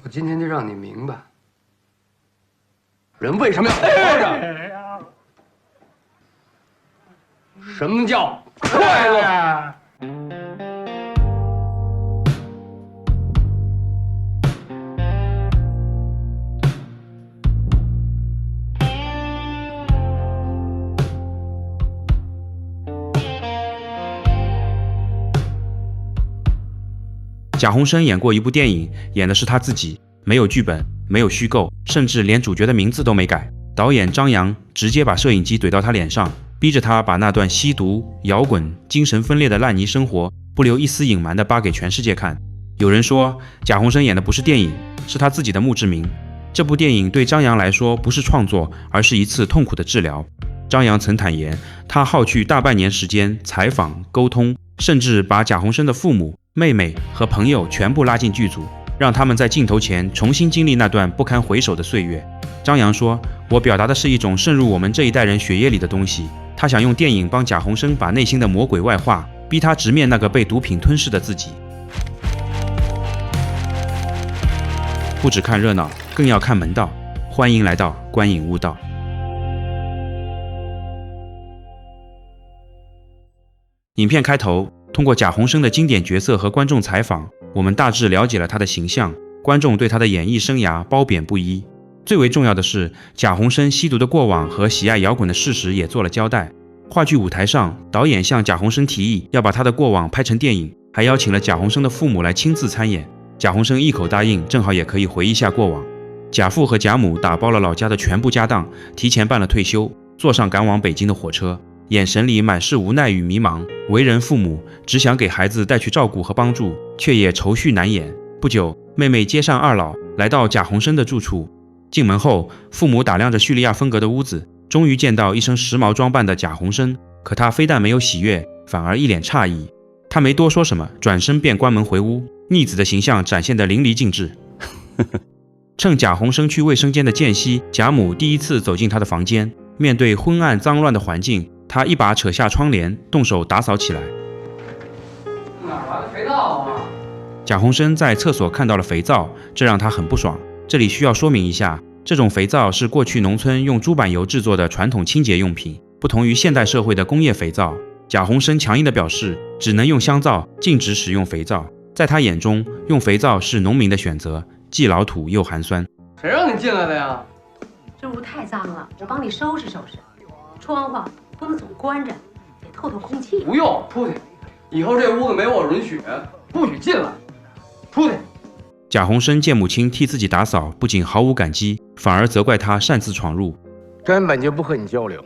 我今天就让你明白，人为什么要活着？什么叫快乐？贾宏声演过一部电影，演的是他自己，没有剧本，没有虚构，甚至连主角的名字都没改。导演张扬直接把摄影机怼到他脸上，逼着他把那段吸毒、摇滚、精神分裂的烂泥生活不留一丝隐瞒地扒给全世界看。有人说贾宏声演的不是电影，是他自己的墓志铭。这部电影对张扬来说不是创作，而是一次痛苦的治疗。张扬曾坦言，他耗去大半年时间采访、沟通，甚至把贾宏声的父母、妹妹和朋友全部拉进剧组，让他们在镜头前重新经历那段不堪回首的岁月。张扬说，我表达的是一种渗入我们这一代人血液里的东西。他想用电影帮贾宏声把内心的魔鬼外化，逼他直面那个被毒品吞噬的自己。不只看热闹，更要看门道。欢迎来到观影悟道。影片开头，通过贾宏声的经典角色和观众采访，我们大致了解了他的形象，观众对他的演艺生涯褒贬不一。最为重要的是，贾宏声吸毒的过往和喜爱摇滚的事实也做了交代。话剧舞台上，导演向贾宏声提议要把他的过往拍成电影，还邀请了贾宏声的父母来亲自参演。贾宏声一口答应，正好也可以回忆下过往。贾父和贾母打包了老家的全部家当，提前办了退休，坐上赶往北京的火车，眼神里满是无奈与迷茫。为人父母，只想给孩子带去照顾和帮助，却也愁绪难掩。不久，妹妹接上二老，来到贾宏声的住处。进门后，父母打量着叙利亚风格的屋子，终于见到一身时髦装扮的贾宏声，可他非但没有喜悦，反而一脸诧异。他没多说什么，转身便关门回屋，逆子的形象展现得淋漓尽致。趁贾宏声去卫生间的间隙，贾母第一次走进他的房间，面对昏暗脏乱的环境，他一把扯下窗帘，动手打扫起来。哪来的肥皂啊？贾宏声在厕所看到了肥皂，这让他很不爽。这里需要说明一下，这种肥皂是过去农村用猪板油制作的传统清洁用品，不同于现代社会的工业肥皂。贾宏声强硬地表示，只能用香皂，禁止使用肥皂。在他眼中，用肥皂是农民的选择，既老土又寒酸。谁让你进来的呀？这屋太脏了，我帮你收拾收拾。窗户不能总关着，得透透空气。不用，出去。以后这屋子没我允许，不许进来。出去。贾宏声见母亲替自己打扫，不仅毫无感激，反而责怪他擅自闯入。根本就不和你交流，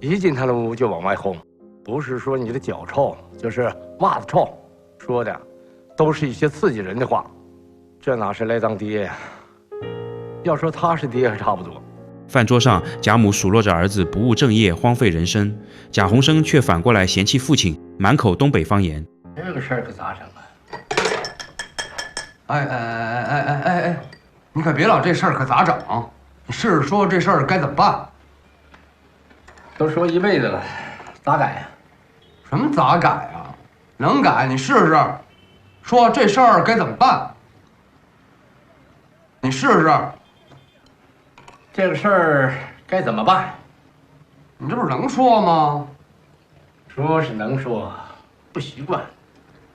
一进他的屋就往外轰，不是说你的脚臭，就是袜子臭，说的都是一些刺激人的话，这哪是来当爹呀？要说他是爹还差不多。饭桌上，贾母数落着儿子不务正业，荒废人生，贾宏声却反过来嫌弃父亲，满口东北方言。这个事儿可咋整啊？哎，你可别老这事儿可咋整？你试试说这事儿该怎么办？都说一辈子了，咋改呀？什么咋改啊？能改你试试。说这事儿该怎么办？你试试。这个事儿该怎么办？你这不是能说吗？说是能说，不习惯，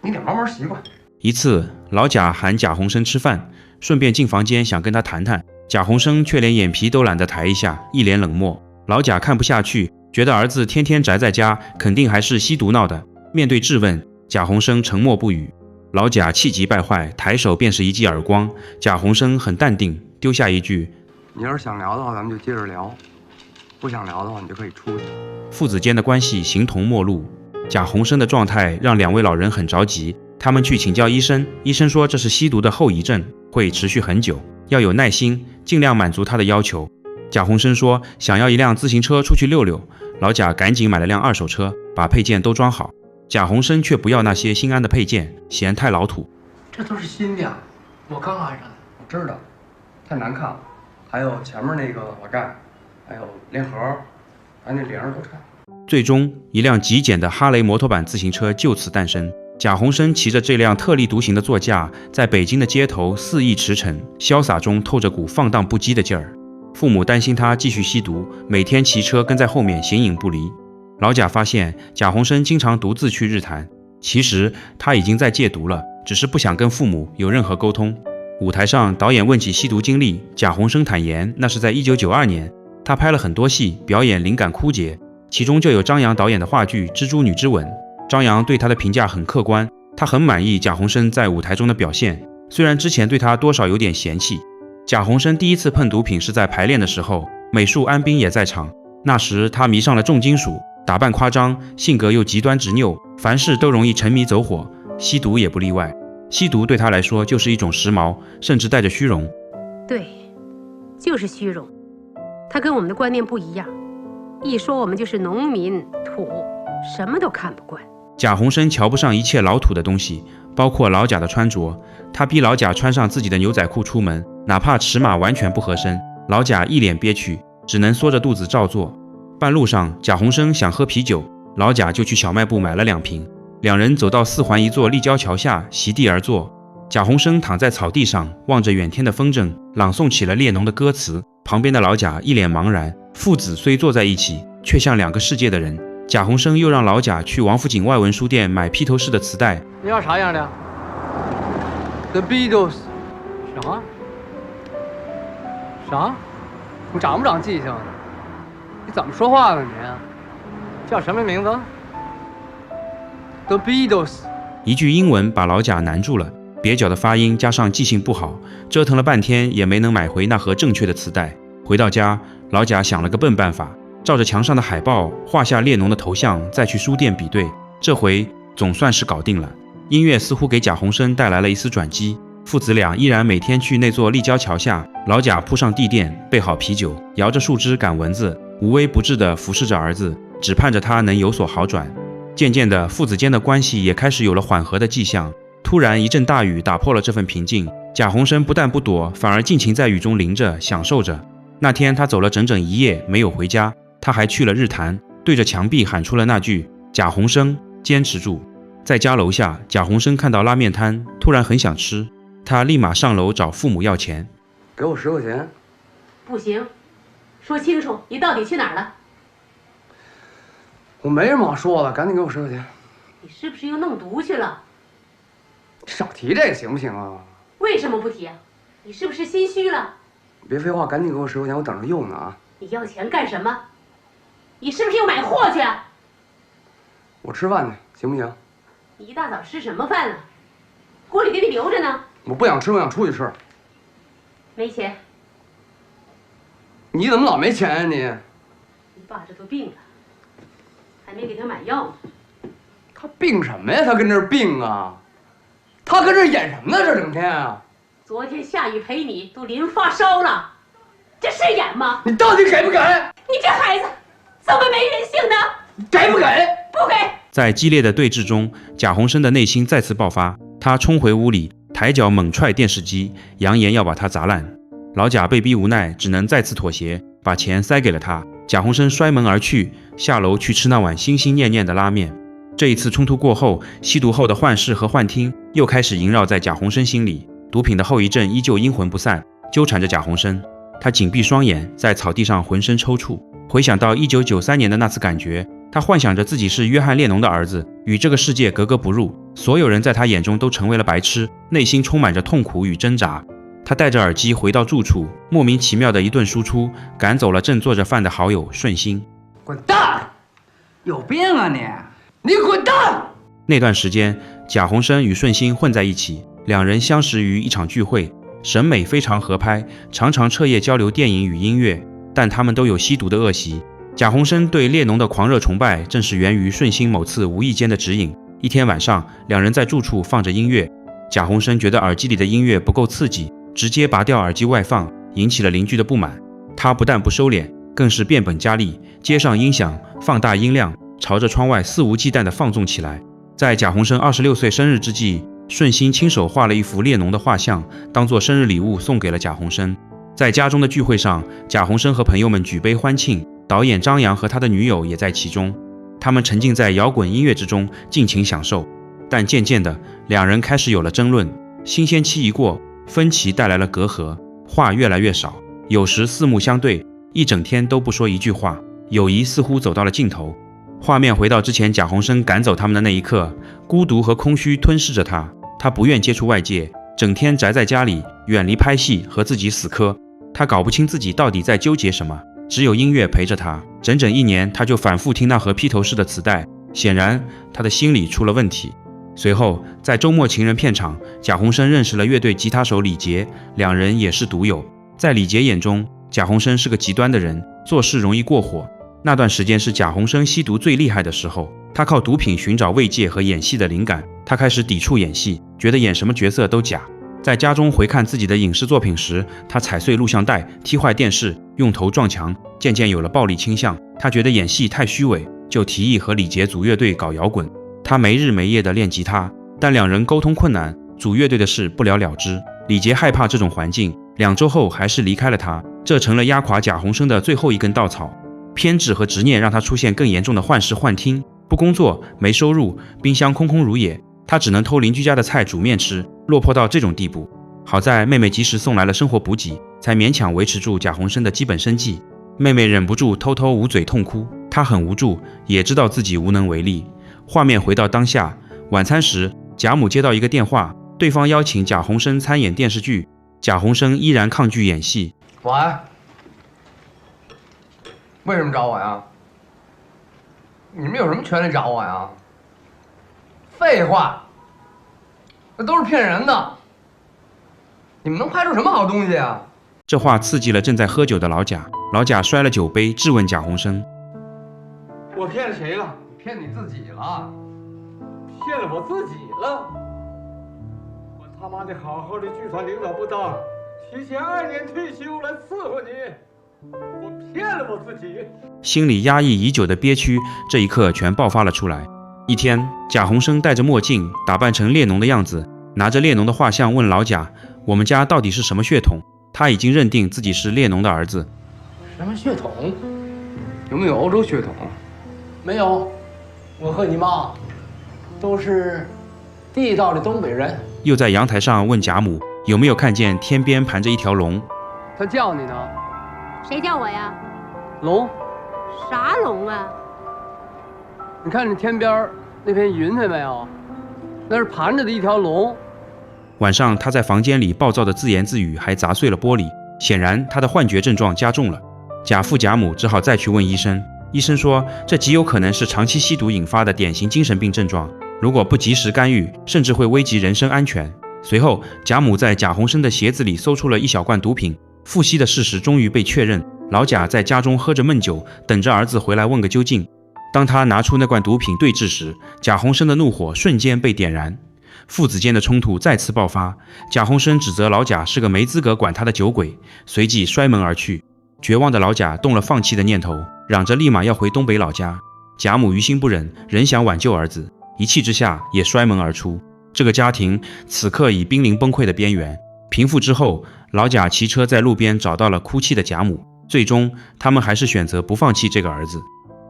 你得慢慢习惯。一次，老贾喊贾宏声吃饭，顺便进房间想跟他谈谈，贾宏声却连眼皮都懒得抬一下，一脸冷漠。老贾看不下去，觉得儿子天天宅在家，肯定还是吸毒闹的。面对质问，贾宏声沉默不语。老贾气急败坏，抬手便是一记耳光。贾宏声很淡定，丢下一句：你要是想聊的话，咱们就接着聊；不想聊的话，你就可以出去。父子间的关系形同陌路。贾宏声的状态让两位老人很着急，他们去请教医生，医生说这是吸毒的后遗症，会持续很久，要有耐心，尽量满足他的要求。贾宏声说想要一辆自行车出去溜溜，老贾赶紧买了辆二手车，把配件都装好。贾宏声却不要那些心安的配件，嫌太老土。这都是新的，我刚安上的。我知道，太难看了。还有前面那个瓦盖，还有链盒，还有那铃儿都差。最终，一辆极简的哈雷摩托版自行车就此诞生。贾鸿生骑着这辆特立独行的座驾，在北京的街头肆意驰骋，潇洒中透着股放荡不羁的劲儿。父母担心他继续吸毒，每天骑车跟在后面形影不离。老贾发现贾鸿生经常独自去日坛，其实他已经在戒毒了，只是不想跟父母有任何沟通。舞台上，导演问起吸毒经历，贾鸿生坦言，那是在1992年，他拍了很多戏，表演灵感枯竭，其中就有张扬导演的话剧《蜘蛛女之吻》。张扬对他的评价很客观，他很满意贾鸿生在舞台中的表现，虽然之前对他多少有点嫌弃。贾鸿生第一次碰毒品是在排练的时候，美术安斌也在场，那时他迷上了重金属，打扮夸张，性格又极端执拗，凡事都容易沉迷走火，吸毒也不例外。吸毒对他来说就是一种时髦，甚至带着虚荣。对，就是虚荣。他跟我们的观念不一样，一说我们就是农民土，什么都看不惯。贾鸿生瞧不上一切老土的东西，包括老贾的穿着。他逼老贾穿上自己的牛仔裤出门，哪怕尺码完全不合身，老贾一脸憋屈，只能缩着肚子照做。半路上，贾鸿生想喝啤酒，老贾就去小卖部买了2瓶。两人走到4环一座立交桥下，席地而坐。贾鸿生躺在草地上，望着远天的风筝，朗诵起了列侬的歌词。旁边的老贾一脸茫然，父子虽坐在一起，却像2个世界的人。贾鸿生又让老贾去王府井外文书店买披头士的磁带。你要啥样的 ？The Beatles。啥？啥？你长不长记性？你怎么说话呢你？叫什么名字 ？The Beatles。一句英文把老贾难住了，蹩脚的发音加上记性不好，折腾了半天也没能买回那盒正确的磁带。回到家，老贾想了个笨办法。照着墙上的海报画下列侬的头像，再去书店比对，这回总算是搞定了。音乐似乎给贾鸿生带来了一丝转机，父子俩依然每天去那座立交桥下，老贾铺上地垫，备好啤酒，摇着树枝赶蚊子，无微不至地服侍着儿子，只盼着他能有所好转。渐渐的，父子间的关系也开始有了缓和的迹象。突然一阵大雨打破了这份平静，贾鸿生不但不躲，反而尽情在雨中淋着，享受着。那天他走了整整1夜，没有回家。他还去了日坛，对着墙壁喊出了那句：“贾鸿生，坚持住。”在家楼下，贾鸿生看到拉面摊，突然很想吃，他立马上楼找父母要钱。给我10块钱。不行，说清楚，你到底去哪儿了？我没什么好说的，赶紧给我10块钱。你是不是又弄毒去了？少提这个行不行啊？为什么不提啊？你是不是心虚了？别废话，赶紧给我10块钱，我等着用呢啊！你要钱干什么？你是不是又买货去啊？我吃饭去，行不行？你一大早吃什么饭啊？锅里给你留着呢。我不想吃，我想出去吃。没钱？你怎么老没钱啊你？你爸这都病了，还没给他买药呢。他病什么呀？他跟这儿病啊？他跟这儿演什么呢？这整天啊！昨天下雨陪你都淋发烧了，这是演吗？你到底给不给？你这孩子怎么没人性呢？给不给？不给！在激烈的对峙中，贾鸿生的内心再次爆发，他冲回屋里，抬脚猛踹电视机，扬言要把它砸烂。老贾被逼无奈，只能再次妥协，把钱塞给了他。贾鸿生摔门而去，下楼去吃那碗心心念念的拉面。这一次冲突过后，吸毒后的幻视和幻听又开始萦绕在贾鸿生心里，毒品的后遗症依旧阴魂不散，纠缠着贾鸿生。他紧闭双眼，在草地上浑身抽搐，回想到1993年的那次感觉，他幻想着自己是约翰列侬的儿子，与这个世界格格不入，所有人在他眼中都成为了白痴，内心充满着痛苦与挣扎。他戴着耳机回到住处，莫名其妙的一顿输出，赶走了正做着饭的好友顺心。滚蛋！有病啊你！你滚蛋！那段时间，贾鸿生与顺心混在一起，两人相识于一场聚会，审美非常合拍，常常彻夜交流电影与音乐，但他们都有吸毒的恶习。贾鸿生对列侬的狂热崇拜，正是源于顺心某次无意间的指引。一天晚上，两人在住处放着音乐，贾鸿生觉得耳机里的音乐不够刺激，直接拔掉耳机外放，引起了邻居的不满。他不但不收敛，更是变本加厉，接上音响，放大音量，朝着窗外肆无忌惮地放纵起来。在贾鸿生26岁生日之际，顺心亲手画了一幅列侬的画像，当作生日礼物送给了贾鸿生。在家中的聚会上，贾鸿生和朋友们举杯欢庆，导演张扬和他的女友也在其中。他们沉浸在摇滚音乐之中，尽情享受。但渐渐的，两人开始有了争论。新鲜期一过，分歧带来了隔阂，话越来越少，有时四目相对，一整天都不说一句话，友谊似乎走到了尽头。画面回到之前贾宏声赶走他们的那一刻，孤独和空虚吞噬着他，他不愿接触外界，整天宅在家里，远离拍戏和自己死磕。他搞不清自己到底在纠结什么，只有音乐陪着他。整整1年，他就反复听那盒披头士的磁带，显然他的心理出了问题。随后，在周末情人片场，贾宏声认识了乐队吉他手李杰，两人也是赌友。在李杰眼中，贾宏声是个极端的人，做事容易过火。那段时间是贾宏声吸毒最厉害的时候，他靠毒品寻找慰藉和演戏的灵感。他开始抵触演戏，觉得演什么角色都假。在家中回看自己的影视作品时，他踩碎录像带，踢坏电视，用头撞墙，渐渐有了暴力倾向。他觉得演戏太虚伪，就提议和李杰组乐队搞摇滚。他没日没夜地练吉他，但两人沟通困难，组乐队的事不了了之。李杰害怕这种环境，2周后还是离开了他，这成了压垮贾宏声的最后一根稻草。偏执和执念让他出现更严重的幻视幻听，不工作，没收入，冰箱空空如也，他只能偷邻居家的菜煮面吃，落魄到这种地步。好在妹妹及时送来了生活补给，才勉强维持住贾宏声的基本生计。妹妹忍不住偷偷捂嘴痛哭，她很无助，也知道自己无能为力。画面回到当下，晚餐时，贾母接到一个电话，对方邀请贾宏声参演电视剧，贾宏声依然抗拒演戏。喂，为什么找我呀？你们有什么权利找我呀？废话，那都是骗人的。你们能拍出什么好东西啊？这话刺激了正在喝酒的老贾，老贾摔了酒杯，质问贾宏声：我骗了谁了？骗你自己了。骗了我自己了。我他妈的好好的剧团领导不当，提前2年退休来伺候你，我骗了我自己。心里压抑已久的憋屈，这一刻全爆发了出来。一天，贾宏声戴着墨镜，打扮成列侬的样子，拿着列侬的画像问老贾：我们家到底是什么血统？他已经认定自己是列侬的儿子。什么血统？有没有欧洲血统？没有，我和你妈都是地道的东北人。又在阳台上问贾母有没有看见天边盘着一条龙。他叫你呢。谁叫我呀？龙，啥龙啊？你看你天边那片云彩没有？那是盘着的一条龙。晚上他在房间里暴躁的自言自语，还砸碎了玻璃，显然他的幻觉症状加重了。贾父贾母只好再去问医生，医生说这极有可能是长期吸毒引发的典型精神病症状，如果不及时干预，甚至会危及人身安全。随后贾母在贾宏声的鞋子里搜出了一小罐毒品，复吸的事实终于被确认。老贾在家中喝着闷酒，等着儿子回来问个究竟。当他拿出那罐毒品对峙时，贾宏声的怒火瞬间被点燃，父子间的冲突再次爆发。贾宏声指责老贾是个没资格管他的酒鬼，随即摔门而去。绝望的老贾动了放弃的念头，嚷着立马要回东北老家。贾母于心不忍，仍想挽救儿子，一气之下也摔门而出。这个家庭此刻已濒临崩溃的边缘。平复之后，老贾骑车在路边找到了哭泣的贾母，最终他们还是选择不放弃这个儿子。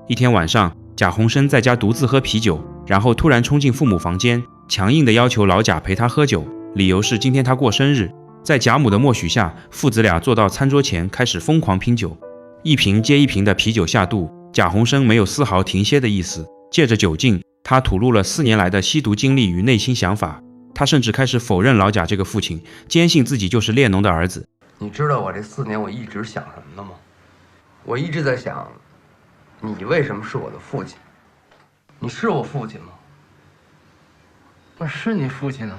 一天晚上，贾宏声在家独自喝啤酒，然后突然冲进父母房间，强硬地要求老贾陪他喝酒，理由是今天他过生日。在贾母的默许下，父子俩坐到餐桌前，开始疯狂拼酒，一瓶接一瓶的啤酒下肚。贾宏声没有丝毫停歇的意思，借着酒劲，他吐露了4年来的吸毒经历与内心想法。他甚至开始否认老贾这个父亲，坚信自己就是列侬的儿子。你知道我这4年我一直想什么呢吗？我一直在想，你为什么是我的父亲？你是我父亲吗？我是你父亲啊。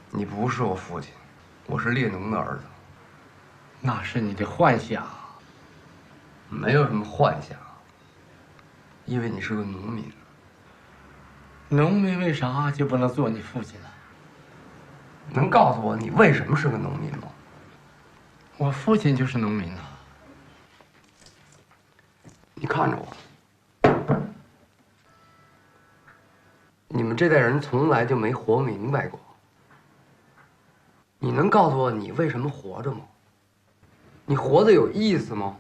你不是我父亲，我是列侬的儿子。那是你的幻想。没有什么幻想，因为你是个农民。农民为啥就不能做你父亲呢？能告诉我你为什么是个农民吗？我父亲就是农民啊。你看着我，你们这代人从来就没活明白过。你能告诉我你为什么活着吗？你活得有意思吗？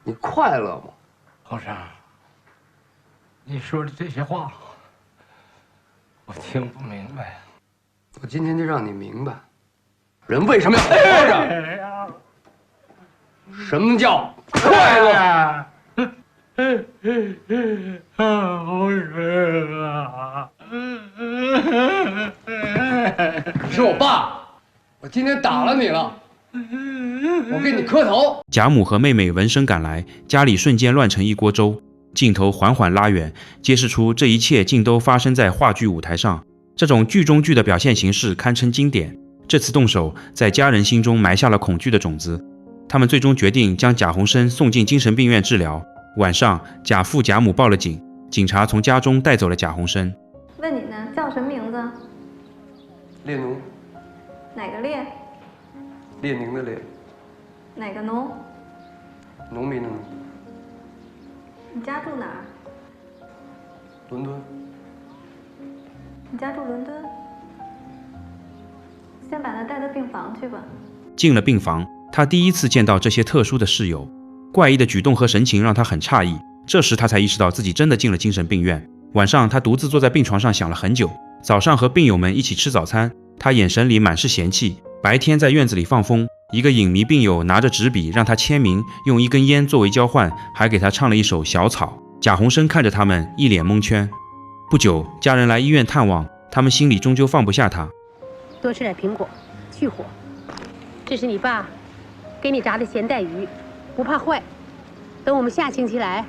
你快乐吗？后生，你说的这些话，我听不明白。我今天就让你明白，人为什么要活着？什么叫快乐？你是我爸，我今天打了你了，我给你磕头。贾母和妹妹闻声赶来，家里瞬间乱成一锅粥。镜头缓缓拉远，揭示出这一切竟都发生在话剧舞台上。这种剧中剧的表现形式堪称经典。这次动手，在家人心中埋下了恐惧的种子。他们最终决定将贾鸿生送进精神病院治疗。晚上，贾父贾母报了警，警察从家中带走了贾鸿生。问你呢，叫什么名字？列奴，哪个列？列宁的列，哪个农？农民的农。你家住哪儿？伦敦。你家住伦敦？先把他带到病房去吧。进了病房，他第一次见到这些特殊的室友，怪异的举动和神情让他很诧异。这时他才意识到自己真的进了精神病院。晚上，他独自坐在病床上想了很久。早上和病友们一起吃早餐，他眼神里满是嫌弃。白天在院子里放风，一个影迷病友拿着纸笔让他签名，用一根烟作为交换，还给他唱了一首《小草》。贾鸿生看着他们，一脸蒙圈。不久，家人来医院探望，他们心里终究放不下他。多吃点苹果，去火。这是你爸给你炸的咸带鱼，不怕坏。等我们下星期来，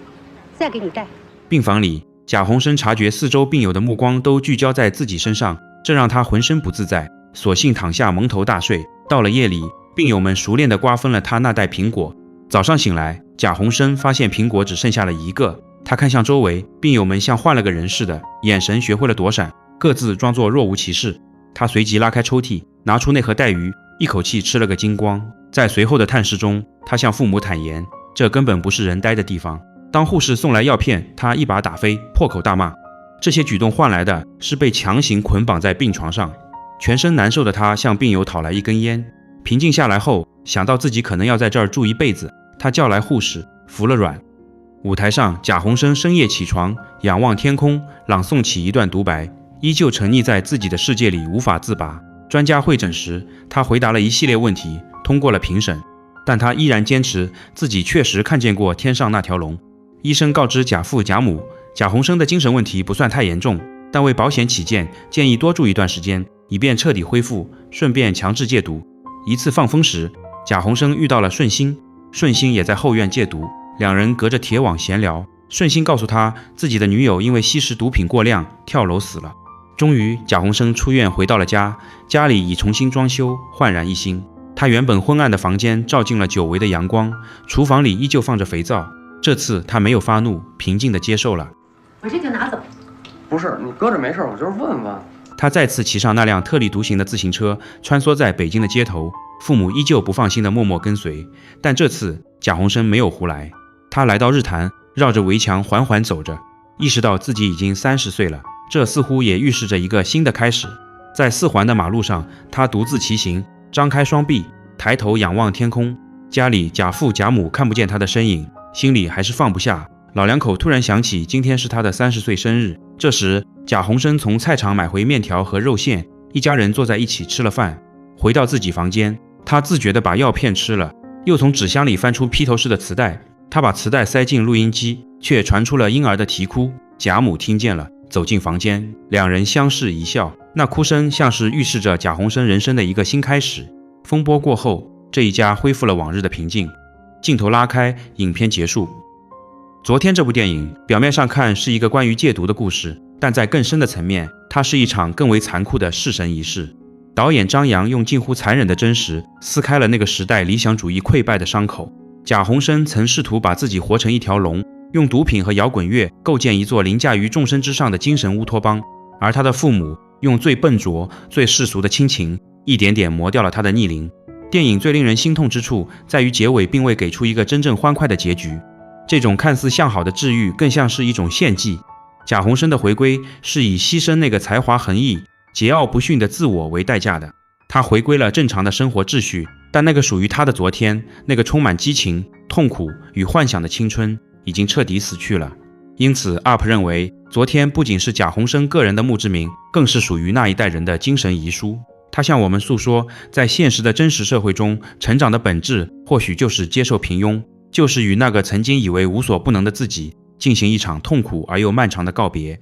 再给你带。病房里，贾鸿生察觉四周病友的目光都聚焦在自己身上，这让他浑身不自在，索性躺下蒙头大睡。到了夜里，病友们熟练地瓜分了他那袋苹果。早上醒来，贾鸿生发现苹果只剩下了一个。他看向周围，病友们像换了个人似的，眼神学会了躲闪，各自装作若无其事。他随即拉开抽屉，拿出那盒带鱼，一口气吃了个精光。在随后的探视中，他向父母坦言，这根本不是人待的地方。当护士送来药片，他一把打飞，破口大骂。这些举动换来的是被强行捆绑在病床上。全身难受的他向病友讨来一根烟。平静下来后，想到自己可能要在这儿住一辈子，他叫来护士，服了软。舞台上，贾鸿生深夜起床，仰望天空，朗诵起一段独白，依旧沉溺在自己的世界里无法自拔。专家会诊时，他回答了一系列问题，通过了评审，但他依然坚持自己确实看见过天上那条龙。医生告知贾父贾母，贾鸿生的精神问题不算太严重，但为保险起见，建议多住一段时间，以便彻底恢复，顺便强制戒毒。一次放风时，贾鸿生遇到了顺心，顺心也在后院戒毒，两人隔着铁网闲聊。顺心告诉他，自己的女友因为吸食毒品过量跳楼死了。终于，贾鸿生出院回到了家，家里已重新装修，焕然一新。他原本昏暗的房间照进了久违的阳光，厨房里依旧放着肥皂。这次他没有发怒，平静地接受了。我这就拿走。不是，你搁着没事，我就是问问。他再次骑上那辆特立独行的自行车，穿梭在北京的街头。父母依旧不放心地默默跟随，但这次贾鸿生没有胡来。他来到日坛，绕着围墙缓缓走着，意识到自己已经30岁了，这似乎也预示着一个新的开始。在4环的马路上，他独自骑行，张开双臂，抬头仰望天空。家里贾父贾母看不见他的身影，心里还是放不下。老两口突然想起今天是他的30岁生日。这时，贾鸿生从菜场买回面条和肉馅，一家人坐在一起吃了饭。回到自己房间，他自觉地把药片吃了，又从纸箱里翻出披头士的磁带。他把磁带塞进录音机，却传出了婴儿的啼哭。贾母听见了，走进房间，两人相视一笑，那哭声像是预示着贾鸿生人生的一个新开始。风波过后，这一家恢复了往日的平静。镜头拉开，影片结束。昨天这部电影表面上看是一个关于戒毒的故事，但在更深的层面，它是一场更为残酷的弑神仪式。导演张扬用近乎残忍的真实撕开了那个时代理想主义溃败的伤口。贾鸿生曾试图把自己活成一条龙，用毒品和摇滚乐构建一座凌驾于众生之上的精神乌托邦，而他的父母用最笨拙、最世俗的亲情，一点点磨掉了他的逆鳞。电影最令人心痛之处在于结尾并未给出一个真正欢快的结局，这种看似向好的治愈更像是一种献祭。贾鸿生的回归是以牺牲那个才华横溢、桀骜不驯的自我为代价的。他回归了正常的生活秩序，但那个属于他的昨天，那个充满激情、痛苦与幻想的青春已经彻底死去了。因此 UP 认为，昨天不仅是贾宏声个人的墓志铭，更是属于那一代人的精神遗书。他向我们诉说，在现实的真实社会中，成长的本质或许就是接受平庸，就是与那个曾经以为无所不能的自己进行一场痛苦而又漫长的告别。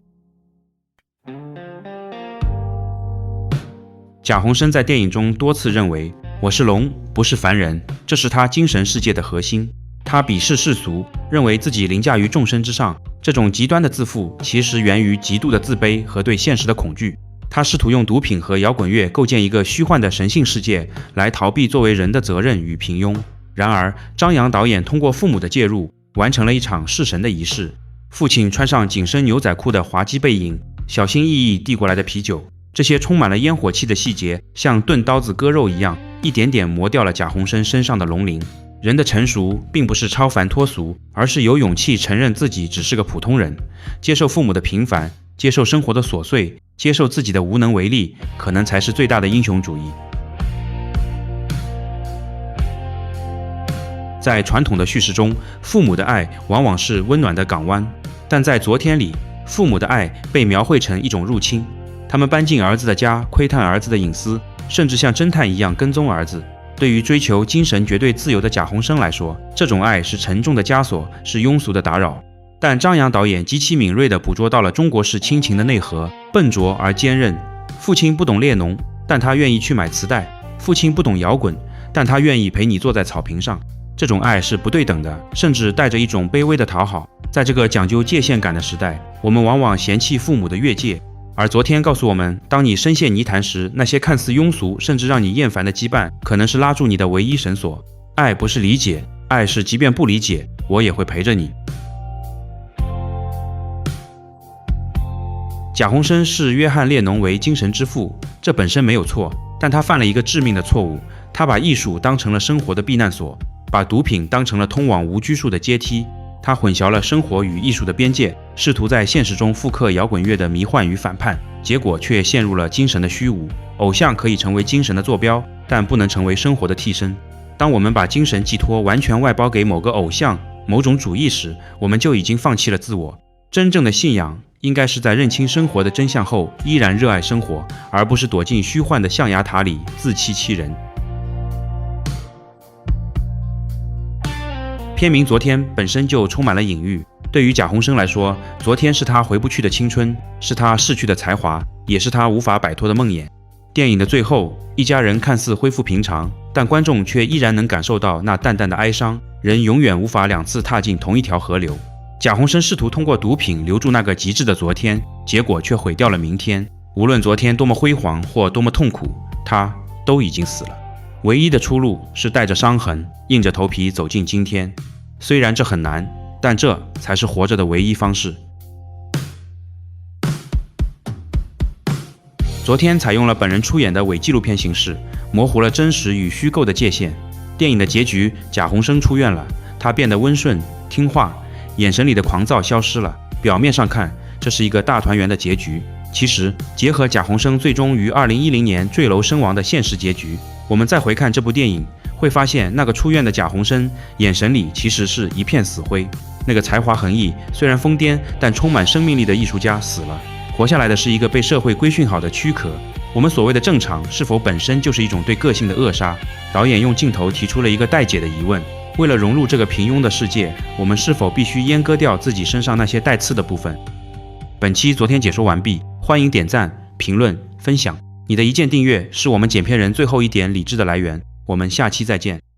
贾宏声在电影中多次认为，我是龙，不是凡人，这是他精神世界的核心。他鄙视世俗，认为自己凌驾于众生之上。这种极端的自负其实源于极度的自卑和对现实的恐惧。他试图用毒品和摇滚乐构建一个虚幻的神性世界，来逃避作为人的责任与平庸。然而，张扬导演通过父母的介入，完成了一场弑神的仪式。父亲穿上紧身牛仔裤的滑稽背影，小心翼翼递过来的啤酒，这些充满了烟火气的细节，像钝刀子割肉一样，一点点磨掉了贾宏声身上的龙鳞。人的成熟并不是超凡脱俗，而是有勇气承认自己只是个普通人，接受父母的平凡，接受生活的琐碎，接受自己的无能为力，可能才是最大的英雄主义。在传统的叙事中，父母的爱往往是温暖的港湾，但在昨天里，父母的爱被描绘成一种入侵。他们搬进儿子的家，窥探儿子的隐私，甚至像侦探一样跟踪儿子。对于追求精神绝对自由的贾宏声来说，这种爱是沉重的枷锁，是庸俗的打扰。但张扬导演极其敏锐地捕捉到了中国式亲情的内核，笨拙而坚韧。父亲不懂列侬，但他愿意去买磁带；父亲不懂摇滚，但他愿意陪你坐在草坪上。这种爱是不对等的，甚至带着一种卑微的讨好。在这个讲究界限感的时代，我们往往嫌弃父母的越界。而昨天告诉我们，当你深陷泥潭时，那些看似庸俗甚至让你厌烦的羁绊，可能是拉住你的唯一绳索。爱不是理解，爱是即便不理解，我也会陪着你。贾宏声视约翰列侬为精神之父，这本身没有错，但他犯了一个致命的错误，他把艺术当成了生活的避难所，把毒品当成了通往无拘束的阶梯。他混淆了生活与艺术的边界，试图在现实中复刻摇滚乐的迷幻与反叛，结果却陷入了精神的虚无。偶像可以成为精神的坐标，但不能成为生活的替身。当我们把精神寄托完全外包给某个偶像、某种主义时，我们就已经放弃了自我。真正的信仰应该是在认清生活的真相后，依然热爱生活，而不是躲进虚幻的象牙塔里自欺欺人。片名《昨天》本身就充满了隐喻。对于贾宏声来说，昨天是他回不去的青春，是他逝去的才华，也是他无法摆脱的梦魇。电影的最后，一家人看似恢复平常，但观众却依然能感受到那淡淡的哀伤。人永远无法两次踏进同一条河流。贾宏声试图通过毒品留住那个极致的昨天，结果却毁掉了明天。无论昨天多么辉煌或多么痛苦，他都已经死了。唯一的出路是带着伤痕，硬着头皮走进今天。虽然这很难，但这才是活着的唯一方式。昨天采用了本人出演的伪纪录片形式，模糊了真实与虚构的界限。电影的结局，贾宏声出院了，他变得温顺听话，眼神里的狂躁消失了。表面上看，这是一个大团圆的结局，其实结合贾宏声最终于2010年坠楼身亡的现实结局，我们再回看这部电影，会发现那个出院的贾宏声眼神里其实是一片死灰。那个才华横溢，虽然疯癫但充满生命力的艺术家死了，活下来的是一个被社会规训好的躯壳。我们所谓的正常，是否本身就是一种对个性的扼杀？导演用镜头提出了一个待解的疑问：为了融入这个平庸的世界，我们是否必须阉割掉自己身上那些带刺的部分？本期昨天解说完毕，欢迎点赞、评论、分享。你的一键订阅是我们剪片人最后一点理智的来源。我们下期再见。